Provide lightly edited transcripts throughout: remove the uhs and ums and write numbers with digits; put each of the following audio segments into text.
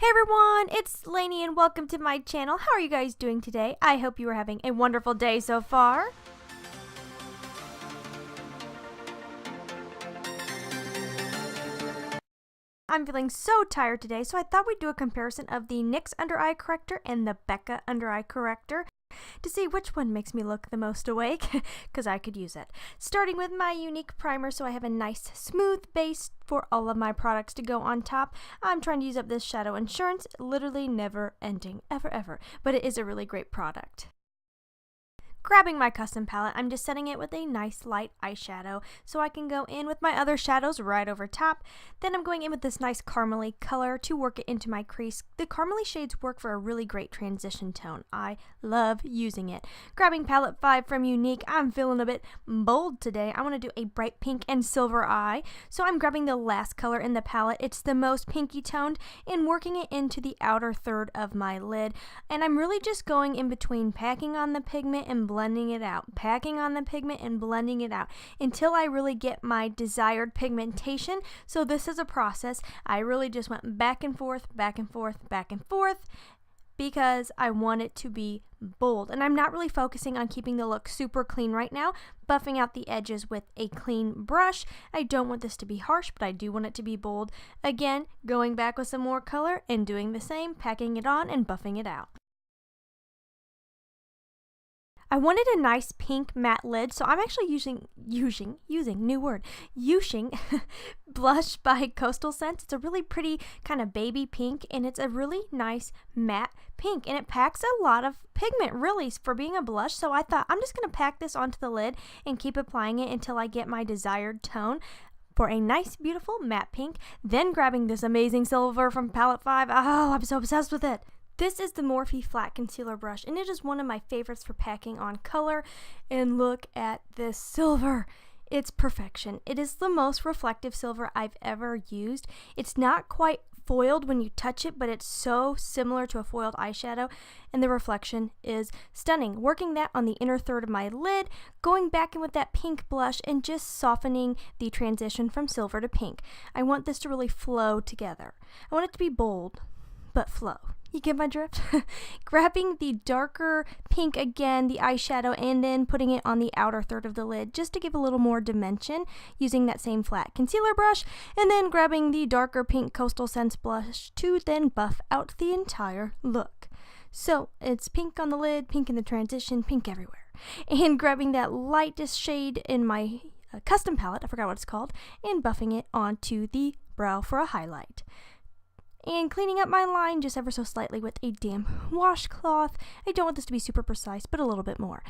Hey everyone, it's Laynie and welcome to my channel. How are you guys doing today? I hope you are having a wonderful day so far. I'm feeling so tired today, so I thought we'd do a comparison of the NYX Under Eye Corrector and the Becca Under Eye Corrector to see which one makes me look the most awake, because I could use it. Starting with my unique primer, so I have a nice smooth base for all of my products to go on top. I'm trying to use up this shadow insurance, literally never ending, ever, but it is a really great product. Grabbing my custom palette, I'm just setting it with a nice light eyeshadow so I can go in with my other shadows right over top. Then I'm going in with this nice caramely color to work it into my crease. The caramely shades work for a really great transition tone. I love using it. Grabbing palette 5 from Unique, I'm feeling a bit bold today. I want to do a bright pink and silver eye, so I'm grabbing the last color in the palette. It's the most pinky toned and working it into the outer third of my lid. And I'm really just going in between packing on the pigment and blending it out, packing on the pigment and blending it out until I really get my desired pigmentation. So this is a process. I really just went back and forth, back and forth, back and forth because I want it to be bold. And I'm not really focusing on keeping the look super clean right now, buffing out the edges with a clean brush. I don't want this to be harsh, but I do want it to be bold. Again, going back with some more color and doing the same, packing it on and buffing it out. I wanted a nice pink matte lid, so I'm actually using blush by Coastal Scents. It's a really pretty kind of baby pink, and it's a really nice matte pink, and it packs a lot of pigment really for being a blush. So I thought I'm just going to pack this onto the lid and keep applying it until I get my desired tone for a nice beautiful matte pink. Then grabbing this amazing silver from palette 5. Oh, I'm so obsessed with it. This is the Morphe Flat Concealer Brush, and it is one of my favorites for packing on color. And look at this silver. It's perfection. It is the most reflective silver I've ever used. It's not quite foiled when you touch it, but it's so similar to a foiled eyeshadow, and the reflection is stunning. Working that on the inner third of my lid, going back in with that pink blush and just softening the transition from silver to pink. I want this to really flow together. I want it to be bold, but flow. You get my drift? Grabbing the darker pink again, the eyeshadow, and then putting it on the outer third of the lid just to give a little more dimension using that same flat concealer brush, and then grabbing the darker pink Coastal Scents blush to then buff out the entire look. So it's pink on the lid, pink in the transition, pink everywhere. And grabbing that lightest shade in my custom palette, I forgot what it's called, and buffing it onto the brow for a highlight. And cleaning up my line just ever so slightly with a damp washcloth. I don't want this to be super precise, but a little bit more.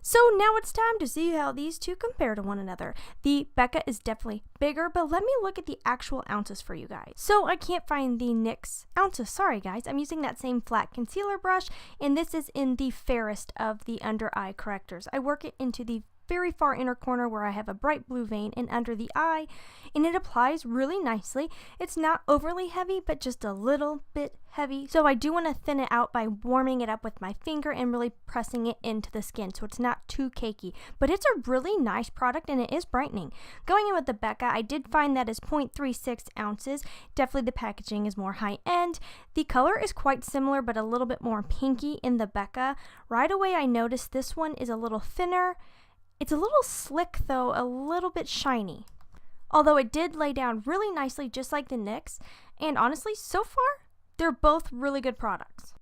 So now it's time to see how these two compare to one another. The Becca is definitely bigger, but let me look at the actual ounces for you guys. So I can't find the NYX ounces. Sorry guys, I'm using that same flat concealer brush, and this is in the fairest of the under eye correctors. I work it into the very far inner corner where I have a bright blue vein and under the eye, and it applies really nicely. It's not overly heavy, but just a little bit heavy. So I do want to thin it out by warming it up with my finger and really pressing it into the skin so it's not too cakey. But it's a really nice product and it is brightening. Going in with the Becca, I did find that is 0.36 ounces. Definitely the packaging is more high end. The color is quite similar but a little bit more pinky in the Becca. Right away I noticed this one is a little thinner. It's a little slick though, a little bit shiny. Although it did lay down really nicely just like the NYX, and honestly, so far, they're both really good products.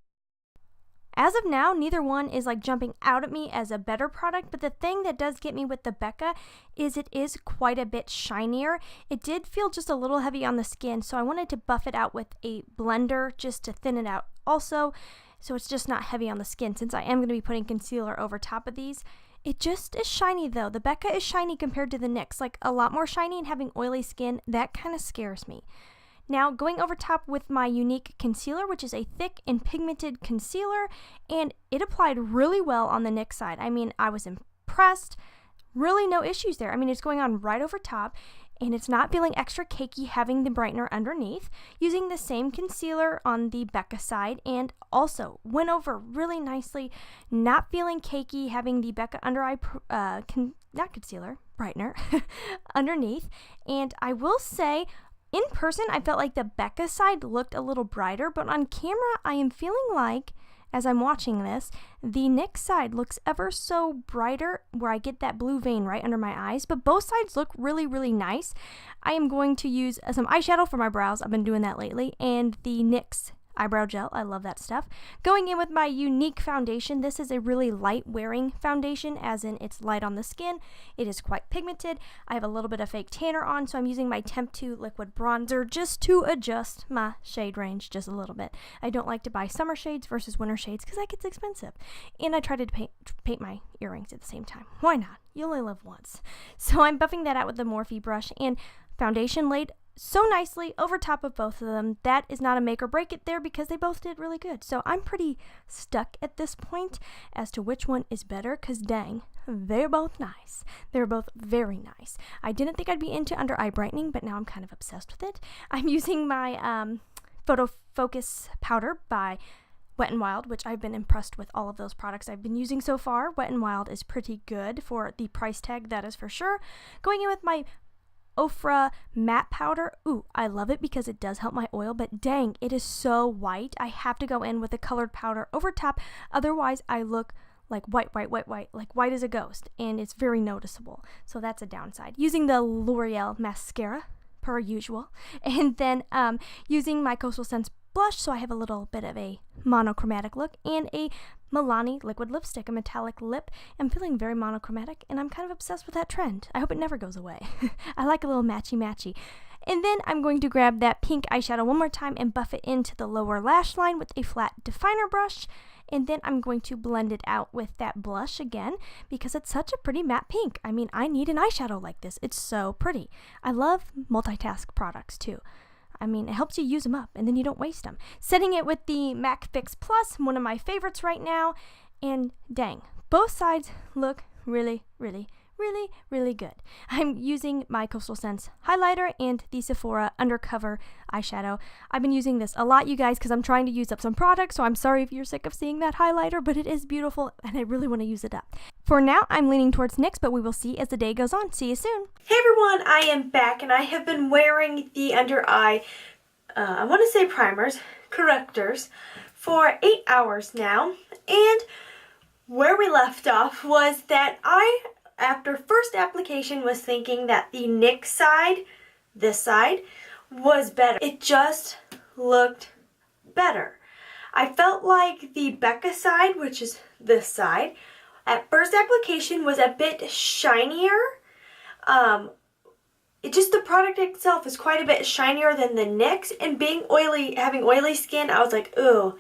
As of now, neither one is like jumping out at me as a better product, but the thing that does get me with the Becca is it is quite a bit shinier. It did feel just a little heavy on the skin, so I wanted to buff it out with a blender just to thin it out also, so it's just not heavy on the skin since I am going to be putting concealer over top of these. It just is shiny though. The Becca is shiny compared to the NYX, like a lot more shiny, and having oily skin, that kind of scares me. Now going over top with my Unique concealer, which is a thick and pigmented concealer, and it applied really well on the NYX side. I mean, I was impressed. Really no issues there. I mean, it's going on right over top, and it's not feeling extra cakey having the brightener underneath. Using the same concealer on the Becca side, and also went over really nicely, not feeling cakey having the Becca under eye brightener underneath. And I will say, in person, I felt like the Becca side looked a little brighter, but on camera, I am feeling like, as I'm watching this, the NYX side looks ever so brighter, where I get that blue vein right under my eyes, but both sides look really, really nice. I am going to use some eyeshadow for my brows. I've been doing that lately, and the NYX eyebrow gel. I love that stuff. Going in with my Unique foundation. This is a really light wearing foundation, as in it's light on the skin. It is quite pigmented. I have a little bit of fake tanner on, so I'm using my Temp 2 liquid bronzer just to adjust my shade range just a little bit. I don't like to buy summer shades versus winter shades because that gets expensive. And I try to paint my earrings at the same time. Why not? You only live once. So I'm buffing that out with the Morphe brush, and foundation laid so nicely over top of both of them. That is not a make or break it there because they both did really good. So I'm pretty stuck at this point as to which one is better, because dang, they're both nice. They're both very nice. I didn't think I'd be into under eye brightening, but now I'm kind of obsessed with it. I'm using my Photo Focus powder by Wet n Wild, which I've been impressed with all of those products I've been using so far. Wet n Wild is pretty good for the price tag, that is for sure. Going in with my Ofra matte powder. Ooh, I love it because it does help my oil, but dang, it is so white. I have to go in with a colored powder over top, otherwise I look like white, like white as a ghost, and it's very noticeable. So that's a downside. Using the L'Oreal mascara, per usual, and then using my Coastal Scents blush, so I have a little bit of a monochromatic look, and a Milani liquid lipstick, a metallic lip. I'm feeling very monochromatic, and I'm kind of obsessed with that trend. I hope it never goes away. I like a little matchy-matchy. And then I'm going to grab that pink eyeshadow one more time and buff it into the lower lash line with a flat definer brush. And then I'm going to blend it out with that blush again because it's such a pretty matte pink. I mean, I need an eyeshadow like this. It's so pretty. I love multitask products too. I mean, it helps you use them up, and then you don't waste them. Setting it with the MAC Fix Plus, one of my favorites right now, and dang, both sides look really, really, really, really good. I'm using my Coastal Scents highlighter and the Sephora Undercover eyeshadow. I've been using this a lot, you guys, because I'm trying to use up some products, so I'm sorry if you're sick of seeing that highlighter, but it is beautiful, and I really want to use it up. For now, I'm leaning towards NYX, but we will see as the day goes on. See you soon. Hey everyone, I am back, and I have been wearing the under eye, I want to say primers, correctors, for 8 hours now, and where we left off was that I, after first application, was thinking that the NYX side, this side, was better. It just looked better. I felt like the Becca side, which is this side, at first application was a bit shinier. The product itself is quite a bit shinier than the NYX, and being oily, having oily skin, I was like, ooh,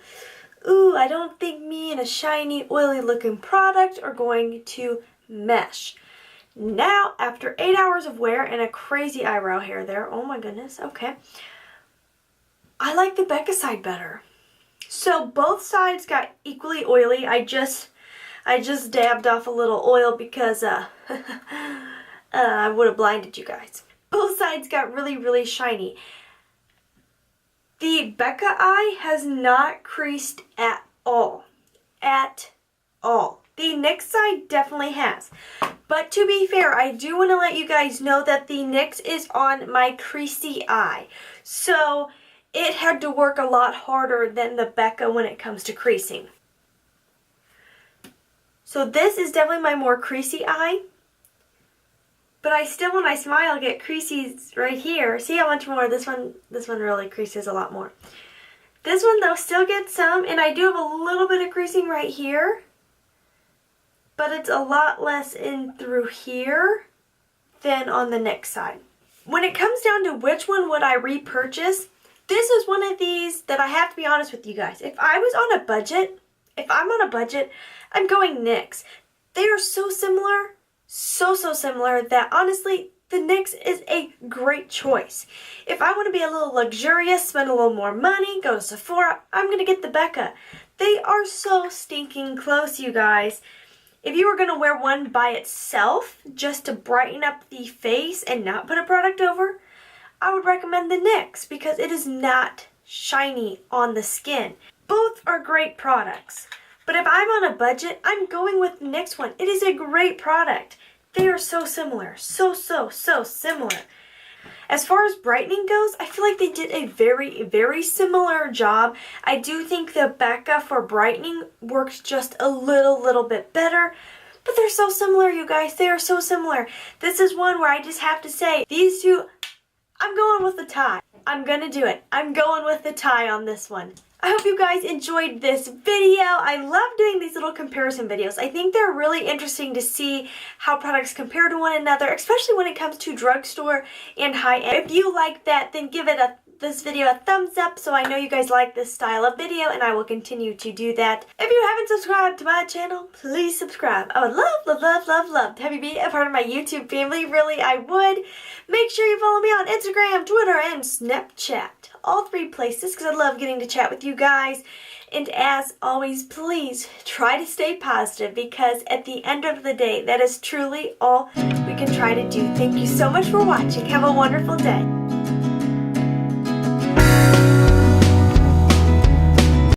I don't think me and a shiny, oily looking product are going to mesh. Now, after 8 hours of wear and a crazy eyebrow hair there, oh my goodness, okay, I like the Becca side better. So both sides got equally oily. I just dabbed off a little oil because I would have blinded you guys. Both sides got really, really shiny. The Becca eye has not creased at all. At all. The NYX side definitely has. But to be fair, I do want to let you guys know that the NYX is on my creasy eye. So it had to work a lot harder than the Becca when it comes to creasing. So this is definitely my more creasy eye. But I still, when I smile, get creases right here. See how much more this one really creases a lot more. This one though still gets some, and I do have a little bit of creasing right here. But it's a lot less in through here than on the NYX side. When it comes down to which one would I repurchase, this is one of these that I have to be honest with you guys. If I was on a budget, I'm going NYX. They are so similar, so similar that honestly, the NYX is a great choice. If I want to be a little luxurious, spend a little more money, go to Sephora, I'm going to get the Becca. They are so stinking close, you guys. If you were going to wear one by itself, just to brighten up the face and not put a product over, I would recommend the NYX because it is not shiny on the skin. Both are great products. But if I'm on a budget, I'm going with the NYX one. It is a great product. They are so similar. So similar. As far as brightening goes, I feel like they did a very similar job. I do think the Becca for brightening works just a little bit better. But they're so similar, you guys. They are so similar. This is one where I just have to say, these two, I'm going with the tie. I'm gonna do it. I'm going with the tie on this one. I hope you guys enjoyed this video. I love doing these little comparison videos. I think they're really interesting to see how products compare to one another, especially when it comes to drugstore and high-end. If you like that, then give this video a thumbs up so I know you guys like this style of video, and I will continue to do that. If you haven't subscribed to my channel, please subscribe. I would love to have you be a part of my YouTube family. Really, I would. Make sure you follow me on Instagram, Twitter, and Snapchat. All 3 places, because I love getting to chat with you guys. And as always, please try to stay positive, because at the end of the day, that is truly all we can try to do. Thank you so much for watching. Have a wonderful day.